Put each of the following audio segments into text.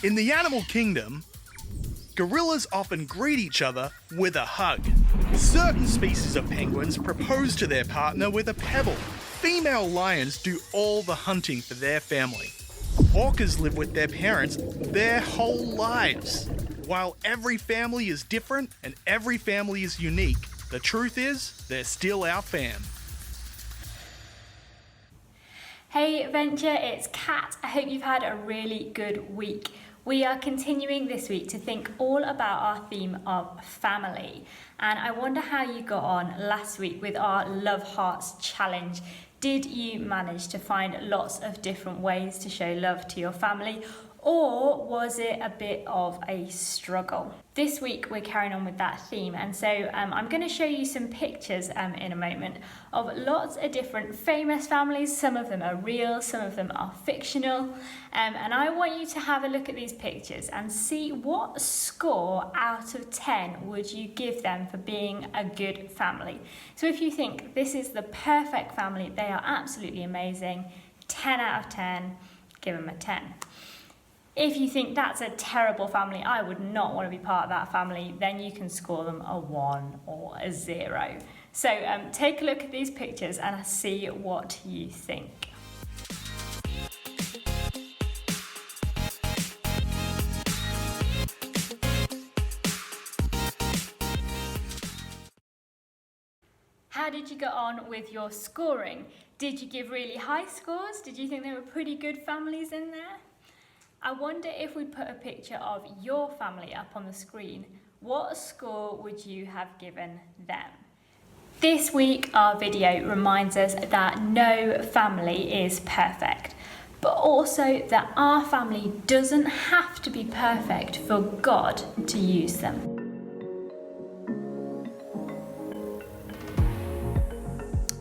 In the animal kingdom, gorillas often greet each other with a hug. Certain species of penguins propose to their partner with a pebble. Female lions do all the hunting for their family. Orcas live with their parents their whole lives. While every family is different and every family is unique, the truth is, they're still our fam. Hey Venture, it's Kat. I hope you've had a really good week. We are continuing this week to think all about our theme of family. And I wonder how you got on last week with our Love Hearts challenge. Did you manage to find lots of different ways to show love to your family? Or was it a bit of a struggle? This week we're carrying on with that theme, and so I'm going to show you some pictures in a moment of lots of different famous families. Some of them are real, some of them are fictional, and I want you to have a look at these pictures and see what score out of 10 would you give them for being a good family. So if you think this is the perfect family, they are absolutely amazing, 10 out of 10, give them a 10. If you think that's a terrible family, I would not want to be part of that family, then you can score them a 1 or a 0. So take a look at these pictures and see what you think. How did you get on with your scoring? Did you give really high scores? Did you think there were pretty good families in there? I wonder if we put a picture of your family up on the screen, what score would you have given them? This week, our video reminds us that no family is perfect, but also that our family doesn't have to be perfect for God to use them.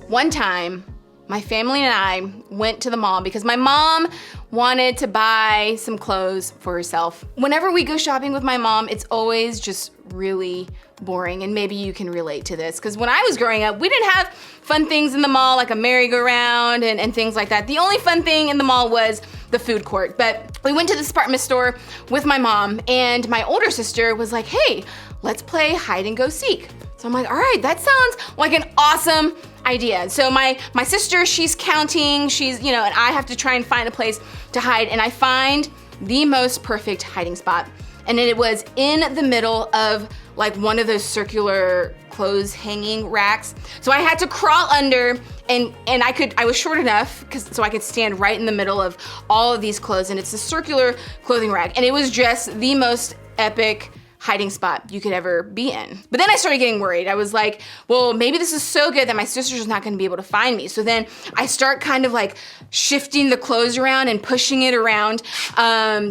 One time, my family and I went to the mall because my mom wanted to buy some clothes for herself. Whenever we go shopping with my mom, it's always just really boring, and maybe you can relate to this, because when I was growing up, we didn't have fun things in the mall like a merry-go-round and things like that. The only fun thing in the mall was the food court, but we went to the department store with my mom, and my older sister was like, hey, let's play hide and go seek. So I'm like, all right, that sounds like an awesome idea. So my sister, she's counting, and I have to try and find a place to hide, and I find the most perfect hiding spot. And it was in the middle of like one of those circular clothes hanging racks. So I had to crawl under, and I was short enough so I could stand right in the middle of all of these clothes, and it's a circular clothing rack, and it was just the most epic hiding spot you could ever be in. But then I started getting worried. I was like, well, maybe this is so good that my sister's not gonna be able to find me. So then I start kind of like shifting the clothes around and pushing it around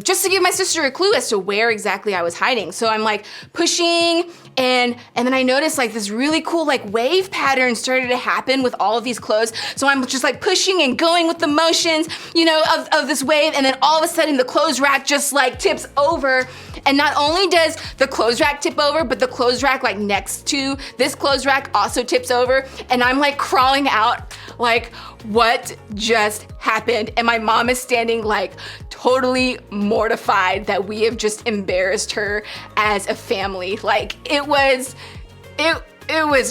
just to give my sister a clue as to where exactly I was hiding. So I'm like pushing, and then I noticed like this really cool like wave pattern started to happen with all of these clothes. So I'm just like pushing and going with the motions, of this wave, and then all of a sudden the clothes rack just like tips over. And not only does the clothes rack tip over, but the clothes rack like next to this clothes rack also tips over. And I'm like crawling out like, what just happened? And my mom is standing like totally mortified that we have just embarrassed her as a family. Like it was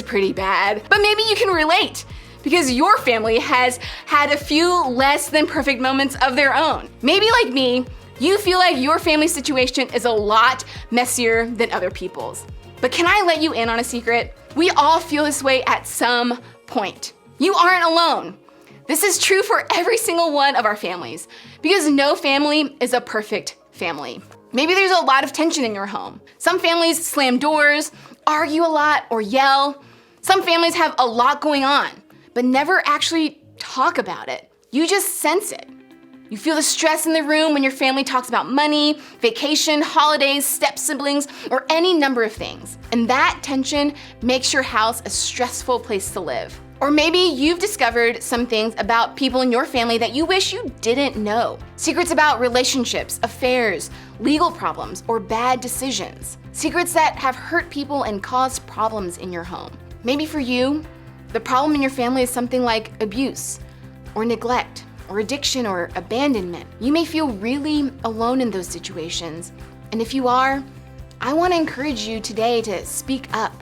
pretty bad. But maybe you can relate, because your family has had a few less than perfect moments of their own. Maybe like me, you feel like your family situation is a lot messier than other people's. But can I let you in on a secret? We all feel this way at some point. You aren't alone. This is true for every single one of our families, because no family is a perfect family. Maybe there's a lot of tension in your home. Some families slam doors, argue a lot, or yell. Some families have a lot going on, but never actually talk about it. You just sense it. You feel the stress in the room when your family talks about money, vacation, holidays, step siblings, or any number of things. And that tension makes your house a stressful place to live. Or maybe you've discovered some things about people in your family that you wish you didn't know. Secrets about relationships, affairs, legal problems, or bad decisions. Secrets that have hurt people and caused problems in your home. Maybe for you, the problem in your family is something like abuse, or neglect, or addiction or abandonment. You may feel really alone in those situations. And if you are, I want to encourage you today to speak up,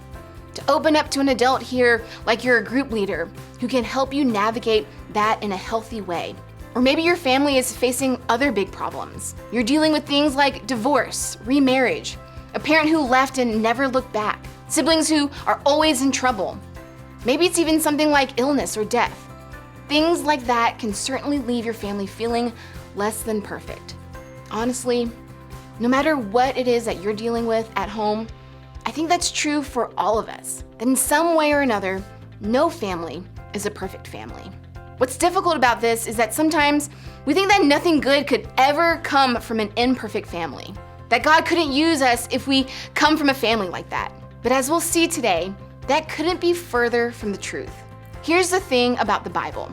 to open up to an adult here like you're a group leader who can help you navigate that in a healthy way. Or maybe your family is facing other big problems. You're dealing with things like divorce, remarriage, a parent who left and never looked back, siblings who are always in trouble. Maybe it's even something like illness or death. Things like that can certainly leave your family feeling less than perfect. Honestly, no matter what it is that you're dealing with at home, I think that's true for all of us. That in some way or another, no family is a perfect family. What's difficult about this is that sometimes we think that nothing good could ever come from an imperfect family. That God couldn't use us if we come from a family like that. But as we'll see today, that couldn't be further from the truth. Here's the thing about the Bible.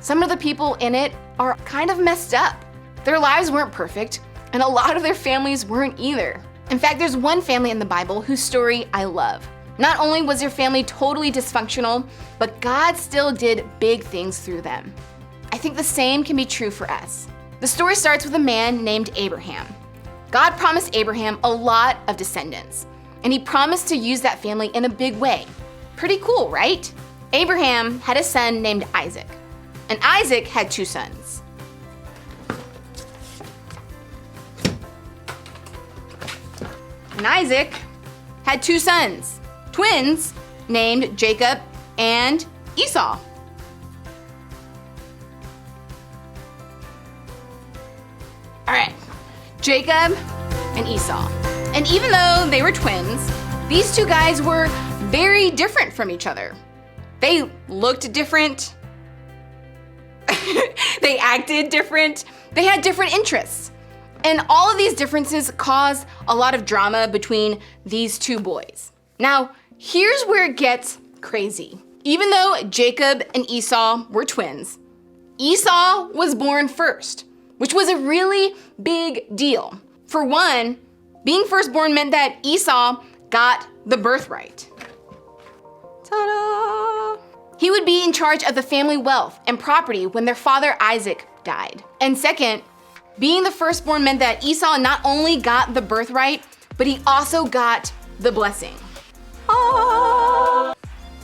Some of the people in it are kind of messed up. Their lives weren't perfect, and a lot of their families weren't either. In fact, there's one family in the Bible whose story I love. Not only was their family totally dysfunctional, but God still did big things through them. I think the same can be true for us. The story starts with a man named Abraham. God promised Abraham a lot of descendants, and he promised to use that family in a big way. Pretty cool, right? Abraham had a son named Isaac, and Isaac had 2 sons. And Isaac had 2 sons, twins named Jacob and Esau. All right, Jacob and Esau. And even though they were twins, these 2 guys were very different from each other. They looked different. They acted different. They had different interests. And all of these differences caused a lot of drama between these 2 boys. Now, here's where it gets crazy. Even though Jacob and Esau were twins, Esau was born first, which was a really big deal. For one, being firstborn meant that Esau got the birthright. Ta-da! He would be in charge of the family wealth and property when their father Isaac died. And second, being the firstborn meant that Esau not only got the birthright, but he also got the blessing. Ah.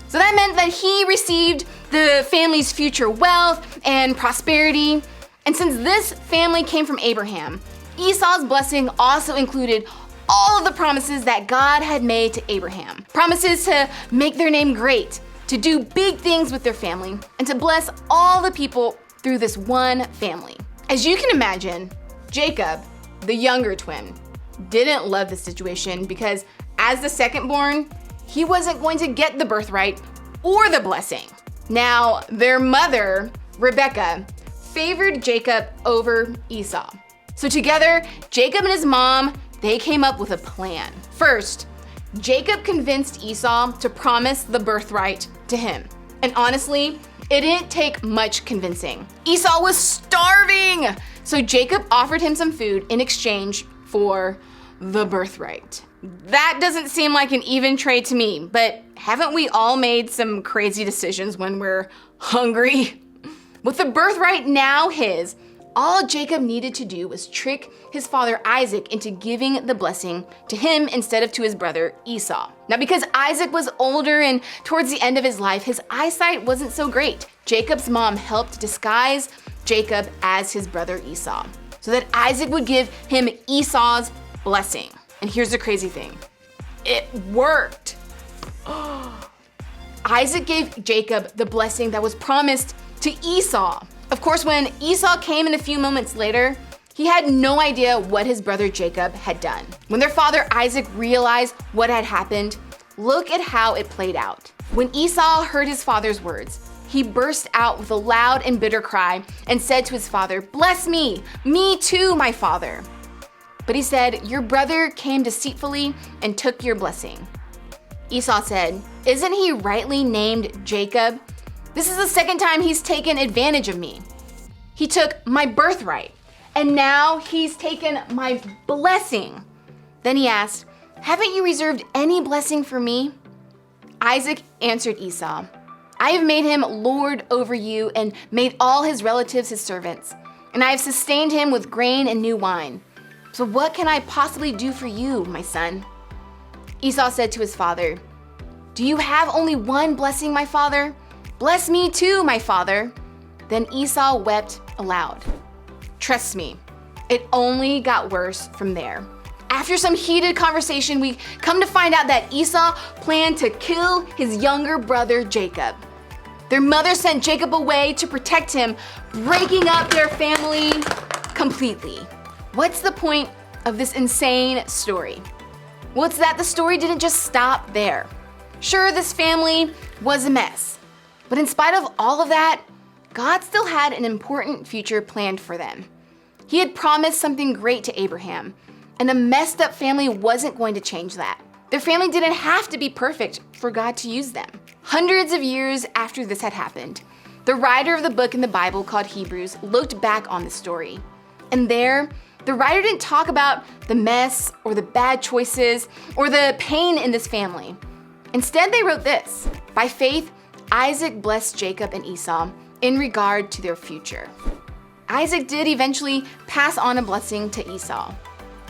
So that meant that he received the family's future wealth and prosperity. And since this family came from Abraham, Esau's blessing also included all of the promises that God had made to Abraham. Promises to make their name great, to do big things with their family, and to bless all the people through this one family. As you can imagine, Jacob, the younger twin, didn't love the situation because as the second born, he wasn't going to get the birthright or the blessing. Now, their mother, Rebecca, favored Jacob over Esau. So together, Jacob and his mom, they came up with a plan. First, Jacob convinced Esau to promise the birthright to him. And honestly, it didn't take much convincing. Esau was starving! So Jacob offered him some food in exchange for the birthright. That doesn't seem like an even trade to me, but haven't we all made some crazy decisions when we're hungry? With the birthright now his, all Jacob needed to do was trick his father Isaac into giving the blessing to him instead of to his brother Esau. Now, because Isaac was older and towards the end of his life, his eyesight wasn't so great. Jacob's mom helped disguise Jacob as his brother Esau so that Isaac would give him Esau's blessing. And here's the crazy thing. It worked. Isaac gave Jacob the blessing that was promised to Esau. Of course, when Esau came in a few moments later, he had no idea what his brother Jacob had done. When their father Isaac realized what had happened, look at how it played out. When Esau heard his father's words, he burst out with a loud and bitter cry and said to his father, "Bless me too, my father." But he said, "Your brother came deceitfully and took your blessing." Esau said, "Isn't he rightly named Jacob? This is the second time he's taken advantage of me. He took my birthright, and now he's taken my blessing." Then he asked, "Haven't you reserved any blessing for me?" Isaac answered Esau, I have made him lord over you and made all his relatives his servants. And I have sustained him with grain and new wine. So what can I possibly do for you, my son?" Esau said to his father, "Do you have only one blessing, my father? Bless me too, my father." Then Esau wept aloud. Trust me, it only got worse from there. After some heated conversation, we come to find out that Esau planned to kill his younger brother Jacob. Their mother sent Jacob away to protect him, breaking up their family completely. What's the point of this insane story? Well, it's that the story didn't just stop there. Sure, this family was a mess, but in spite of all of that, God still had an important future planned for them. He had promised something great to Abraham, and a messed up family wasn't going to change that. Their family didn't have to be perfect for God to use them. Hundreds of years after this had happened, the writer of the book in the Bible called Hebrews looked back on the story. And there, the writer didn't talk about the mess or the bad choices or the pain in this family. Instead, they wrote this: "By faith, Isaac blessed Jacob and Esau in regard to their future." Isaac did eventually pass on a blessing to Esau.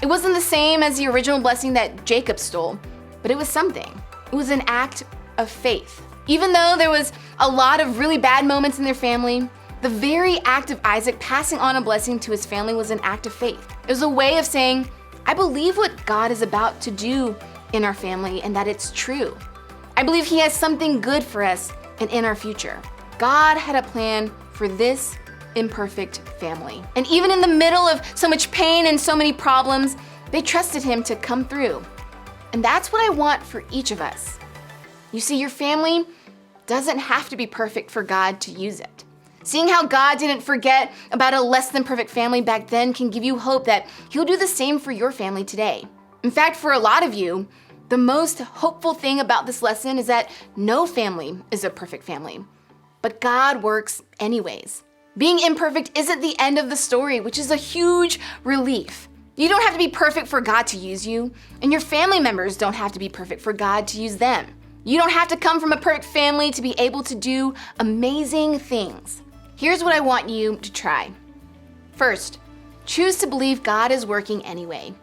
It wasn't the same as the original blessing that Jacob stole, but it was something. It was an act of faith. Even though there was a lot of really bad moments in their family, the very act of Isaac passing on a blessing to his family was an act of faith. It was a way of saying, I believe what God is about to do in our family and that it's true. I believe He has something good for us and in our future. God had a plan for this imperfect family. And even in the middle of so much pain and so many problems, they trusted Him to come through. And that's what I want for each of us. You see, your family doesn't have to be perfect for God to use it. Seeing how God didn't forget about a less than perfect family back then can give you hope that He'll do the same for your family today. In fact, for a lot of you, the most hopeful thing about this lesson is that no family is a perfect family, but God works anyways. Being imperfect isn't the end of the story, which is a huge relief. You don't have to be perfect for God to use you, and your family members don't have to be perfect for God to use them. You don't have to come from a perfect family to be able to do amazing things. Here's what I want you to try. First, choose to believe God is working anyway.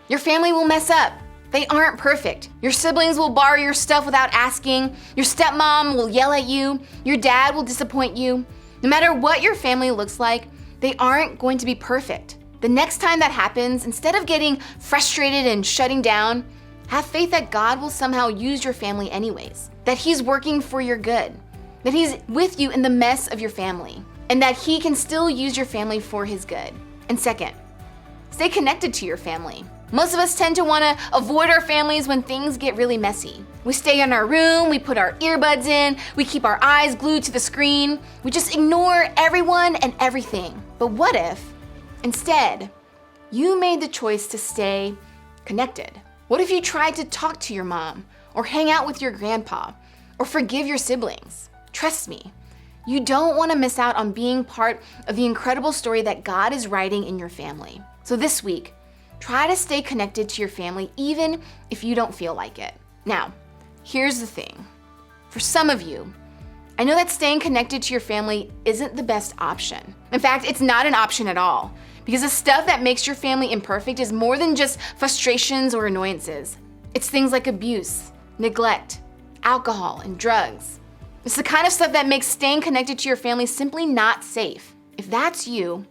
Your family will mess up. They aren't perfect. Your siblings will borrow your stuff without asking. Your stepmom will yell at you. Your dad will disappoint you. No matter what your family looks like, they aren't going to be perfect. The next time that happens, instead of getting frustrated and shutting down, have faith that God will somehow use your family anyways, that He's working for your good, that He's with you in the mess of your family, and that He can still use your family for His good. And second, stay connected to your family. Most of us tend to want to avoid our families when things get really messy. We stay in our room, we put our earbuds in, we keep our eyes glued to the screen, we just ignore everyone and everything. But what if, instead, you made the choice to stay connected? What if you tried to talk to your mom, or hang out with your grandpa, or forgive your siblings? Trust me, you don't want to miss out on being part of the incredible story that God is writing in your family. So this week, try to stay connected to your family even if you don't feel like it. Now, here's the thing. For some of you, I know that staying connected to your family isn't the best option. In fact, it's not an option at all, because the stuff that makes your family imperfect is more than just frustrations or annoyances. It's things like abuse, neglect, alcohol, and drugs. It's the kind of stuff that makes staying connected to your family simply not safe. If that's you,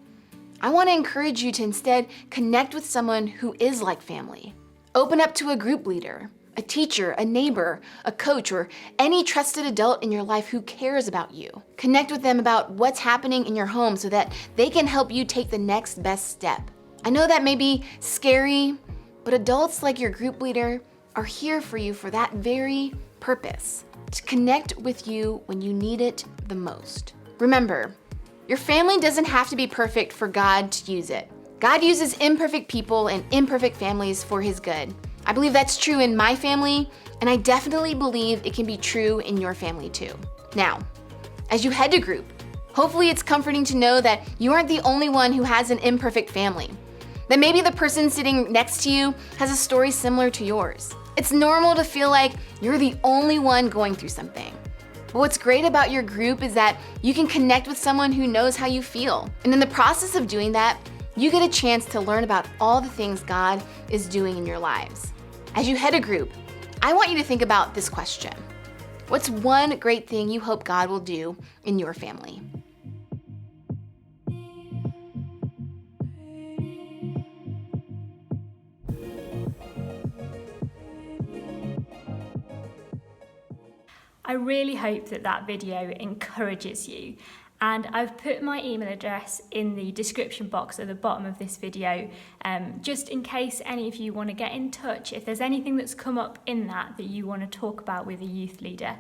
I want to encourage you to instead connect with someone who is like family. Open up to a group leader, a teacher, a neighbor, a coach, or any trusted adult in your life who cares about you. Connect with them about what's happening in your home so that they can help you take the next best step. I know that may be scary, but adults like your group leader are here for you for that very purpose, to connect with you when you need it the most. Remember, your family doesn't have to be perfect for God to use it. God uses imperfect people and imperfect families for His good. I believe that's true in my family, and I definitely believe it can be true in your family too. Now, as you head to group, hopefully it's comforting to know that you aren't the only one who has an imperfect family. That maybe the person sitting next to you has a story similar to yours. It's normal to feel like you're the only one going through something. But what's great about your group is that you can connect with someone who knows how you feel. And in the process of doing that, you get a chance to learn about all the things God is doing in your lives. As you head a group, I want you to think about this question. What's one great thing you hope God will do in your family? I really hope that that video encourages you, and I've put my email address in the description box at the bottom of this video, just in case any of you want to get in touch. If there's anything that's come up in that you want to talk about with a youth leader,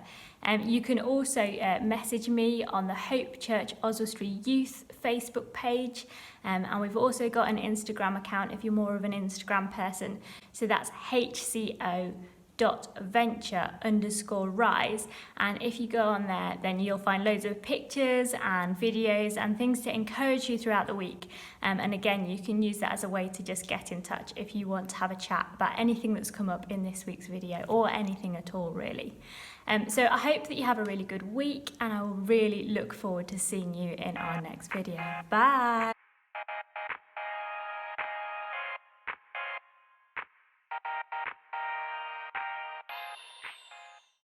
you can also message me on the Hope Church Oswestry Youth Facebook page, and we've also got an Instagram account if you're more of an Instagram person, so that's HCO.venture_rise, and if you go on there then you'll find loads of pictures and videos and things to encourage you throughout the week, and again you can use that as a way to just get in touch if you want to have a chat about anything that's come up in this week's video or anything at all really. So I hope that you have a really good week, and I will really look forward to seeing you in our next video. Bye!